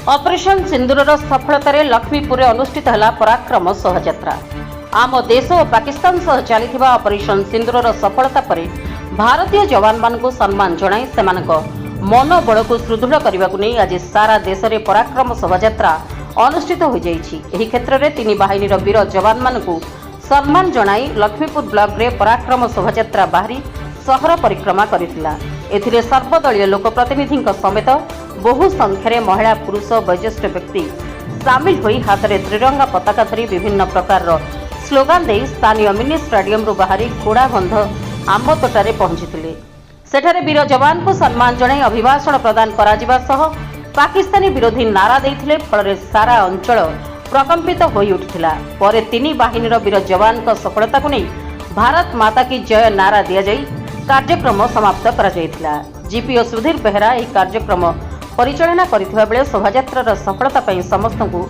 Operation सिंदूर सफलतार लक्ष्मीपुर अनुष्ठित है पराक्रम शोभायात्रा। आम देश और पाकिस्तान सह चली ऑपरेशन सिंदूर सफलता पर भारतीय जवान मान को सम्मान जणाई सेमानक मनोबल को सुदृढ़ करने को नहीं आज सारा देश में पराक्रम शोभायात्रा अनुष्ठित हो जाइछि। क्षेत्र में तीन बाहिनीर वीर जवान मान को सम्मान जणाई लक्ष्मीपुर ब्लॉक रे पराक्रम शोभायात्रा बाहरी सहर परिक्रमा करिथिला। एथिरे सर्वदलीय लोकप्रतिनिधि समेत बहु संख्यार महिला पुरुष वयोज्येष्ठ व्यक्ति सामिल होई हाथ में त्रिरंगा पताका धरी विभिन्न प्रकार स्लोगान दे स्थानीय मिनी स्टेडियम रु बाहरी घोड़ाबंध आंबतोटारे पहुंचीथिले। सेठारे वीर जवान को सम्मान जणाई अभिभाषण प्रदान कराजिबा सह पाकिस्तानी विरोधी नारा देइथिले। फल सारा अंचल प्रकंपित होई उठिथिला। परे तीन बाहिनीर वीर जवान का सफलता को नहीं भारत माता की जय नारा दिया जाई कार्यक्रम समाप्त करा जायतिला। जीपीओ सुधीर बेहरा यह कार्यक्रम परिचालना करथिबा बेले शोभायात्रार सफलता पई समस्त को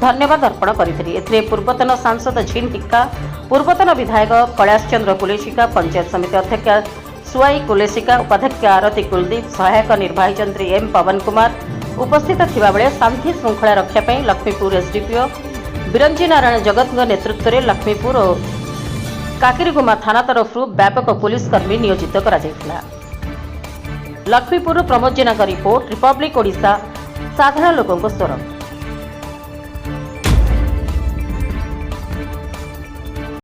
धन्यवाद अर्पण करथिले। एथिरे पूर्वतन सांसद झीन टिक्का, पूर्वतन विधायक कैलाश चंद्र कुलेशिका, पंचायत समिति अध्यक्ष सुआई कुलेशिका, उपाध्यक्ष आरती कुलदीप, सहायक निर्वाही चंद्री एम पवन कुमार उपस्थित थिबा बेले शांति श्रृंखला रक्षा पई लक्ष्मीपुर एसडीपीओ बिरंजी नारायण जगत नेतृत्व में लक्ष्मीपुर और काकिरीगुमा थाना तरफ व्यापक पुलिसकर्मी नियोजित करा जायतिला। लक्ष्मीपुर प्रमोद जेना का रिपोर्ट, रिपब्लिक ओडिशा, साधारण लोकों स्वर।